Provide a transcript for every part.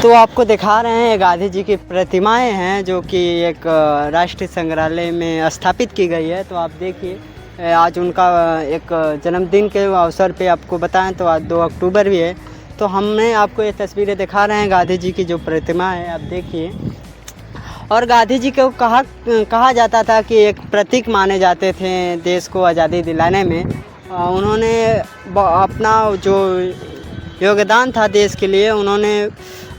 तो आपको दिखा रहे हैं गांधी जी की प्रतिमाएं हैं जो कि एक राष्ट्रीय संग्रहालय में स्थापित की गई है। तो आप देखिए आज उनका एक जन्मदिन के अवसर पे आपको बताएं तो आज 2 अक्टूबर भी है। तो हमने आपको ये तस्वीरें दिखा रहे हैं गांधी जी की जो प्रतिमा है, आप देखिए। और गांधी जी को कहा जाता था कि एक प्रतीक माने जाते थे देश को आज़ादी दिलाने में। उन्होंने अपना जो योगदान था देश के लिए, उन्होंने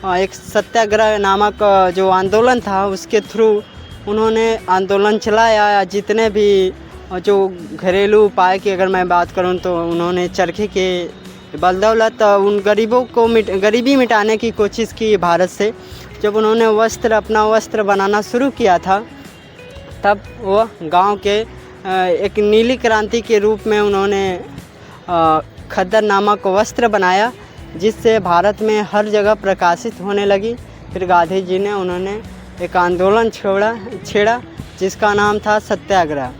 एक सत्याग्रह नामक जो आंदोलन था उसके थ्रू उन्होंने आंदोलन चलाया। जितने भी जो घरेलू उपाय की अगर मैं बात करूं तो उन्होंने चरखे के बदौलत उन गरीबों को गरीबी मिटाने की कोशिश की भारत से। जब उन्होंने अपना वस्त्र बनाना शुरू किया था तब वो गांव के एक नीली क्रांति के रूप में उन्होंने खद्दर नामक वस्त्र बनाया, जिससे भारत में हर जगह प्रकाशित होने लगी। फिर गांधी जी ने उन्होंने एक आंदोलन छेड़ा जिसका नाम था सत्याग्रह।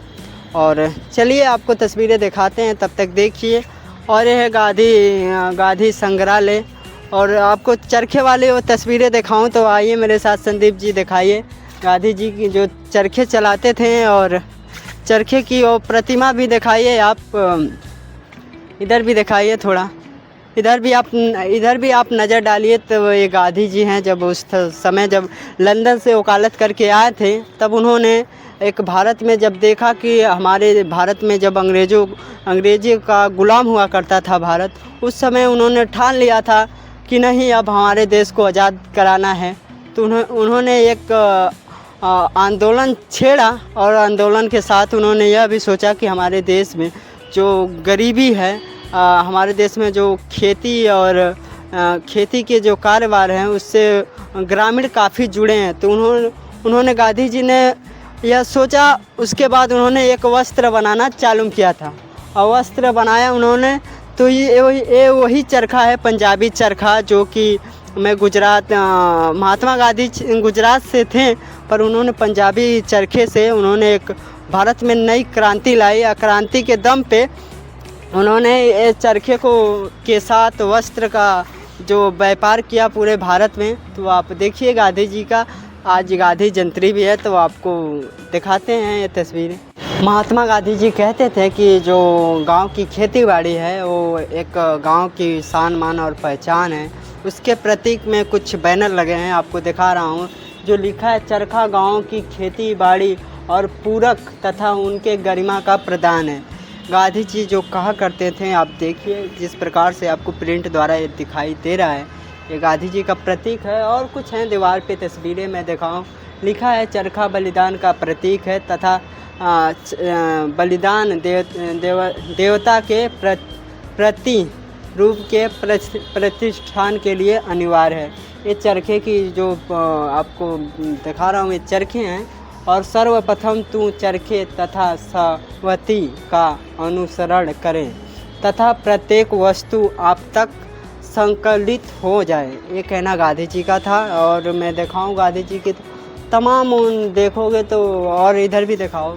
और चलिए आपको तस्वीरें दिखाते हैं, तब तक देखिए। और यह है गांधी संग्रहालय। और आपको चरखे वाले वो तस्वीरें दिखाऊं तो आइए मेरे साथ, संदीप जी दिखाइए गांधी जी की जो चरखे चलाते थे। और चरखे की वो प्रतिमा भी दिखाइए आप, इधर भी दिखाइए थोड़ा, इधर भी आप नज़र डालिए। तो ये गांधी जी हैं, जब उस समय जब लंदन से वकालत करके आए थे तब उन्होंने एक भारत में जब देखा कि हमारे भारत में जब अंग्रेजी का गुलाम हुआ करता था भारत, उस समय उन्होंने ठान लिया था कि नहीं, अब हमारे देश को आज़ाद कराना है। तो उन्होंने एक आंदोलन छेड़ा और आंदोलन के साथ उन्होंने यह भी सोचा कि हमारे देश में जो गरीबी है, हमारे देश में जो खेती और खेती के जो कारोबार हैं उससे ग्रामीण काफ़ी जुड़े हैं। तो उन्होंने गांधी जी ने यह सोचा। उसके बाद उन्होंने एक वस्त्र बनाना चालू किया था और वस्त्र बनाया उन्होंने। तो ये वही चरखा है, पंजाबी चरखा, जो कि महात्मा गांधी गुजरात से थे, पर उन्होंने पंजाबी चरखे से उन्होंने एक भारत में नई क्रांति लाई। क्रांति के दम पे उन्होंने चरखे के साथ वस्त्र का जो व्यापार किया पूरे भारत में। तो आप देखिए गांधी जी का आज गांधी जयंती भी है, तो आपको दिखाते हैं ये तस्वीरें। महात्मा गांधी जी कहते थे कि जो गांव की खेती बाड़ी है वो एक गांव की शान मान और पहचान है। उसके प्रतीक में कुछ बैनर लगे हैं, आपको दिखा रहा हूँ, जो लिखा है चरखा गाँव की खेती बाड़ी और पूरक तथा उनके गरिमा का प्रदान है। गांधी जी जो कहा करते थे, आप देखिए जिस प्रकार से आपको प्रिंट द्वारा ये दिखाई दे रहा है, ये गांधी जी का प्रतीक है। और कुछ हैं दीवार पे तस्वीरें मैं दिखाऊं, लिखा है चरखा बलिदान का प्रतीक है तथा बलिदान देवता के प्रति रूप के प्रतिष्ठान के लिए अनिवार्य है। ये चरखे की जो आपको दिखा रहा हूँ, ये चरखे हैं। और सर्वप्रथम तू चरखे तथा सवती का अनुसरण करें तथा प्रत्येक वस्तु आप तक संकलित हो जाए। ये कहना गांधी जी का था। और मैं दिखाऊं गांधी जी के तमाम देखोगे तो, और इधर भी दिखाओ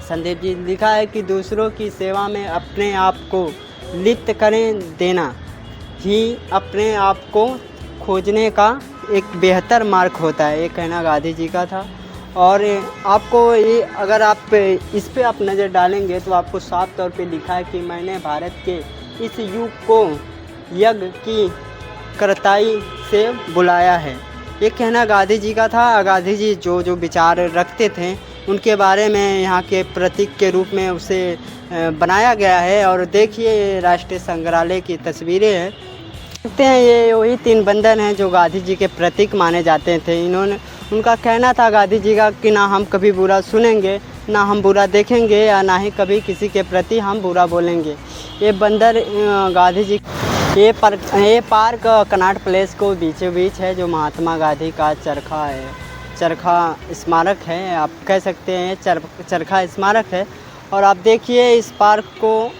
संदीप जी, लिखा है कि दूसरों की सेवा में अपने आप को लिप्त करें देना ही अपने आप को खोजने का एक बेहतर मार्ग होता है। ये कहना गांधी जी का था। और आपको ये अगर आप इस पे आप नज़र डालेंगे तो आपको साफ तौर पे लिखा है कि मैंने भारत के इस युग को यज्ञ की करताई से बुलाया है। ये कहना गांधी जी का था। गांधी जी जो विचार रखते थे उनके बारे में यहाँ के प्रतीक के रूप में उसे बनाया गया है। और देखिए राष्ट्रीय संग्रहालय की तस्वीरें हैं, देखते हैं ये वही 3 बंधन हैं जो गांधी जी के प्रतीक माने जाते थे। उनका कहना था गांधी जी का कि ना हम कभी बुरा सुनेंगे, ना हम बुरा देखेंगे, या ना ही कभी किसी के प्रति हम बुरा बोलेंगे। ये बंदर गांधी जी, ये पार्क कनॉट प्लेस को बीचों बीच है, जो महात्मा गांधी का चरखा स्मारक है, आप कह सकते हैं चरखा स्मारक है। और आप देखिए इस पार्क को।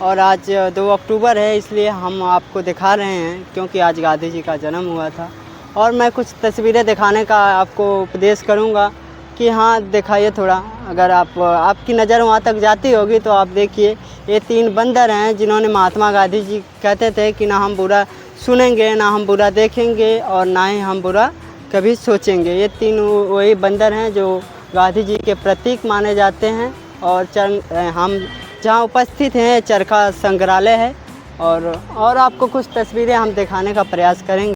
और आज 2 अक्टूबर है, इसलिए हम आपको दिखा रहे हैं क्योंकि आज गांधी जी का जन्म हुआ था। और मैं कुछ तस्वीरें दिखाने का आपको उपदेश करूंगा कि हाँ दिखाइए थोड़ा, अगर आपकी नज़र वहाँ तक जाती होगी तो आप देखिए ये 3 बंदर हैं जिन्होंने महात्मा गांधी जी कहते थे कि ना हम बुरा सुनेंगे, ना हम बुरा देखेंगे और ना ही हम बुरा कभी सोचेंगे। ये तीन वही बंदर हैं जो गांधी जी के प्रतीक माने जाते हैं। और हम जहाँ उपस्थित हैं चरखा संग्रहालय है और आपको कुछ तस्वीरें हम दिखाने का प्रयास करेंगे।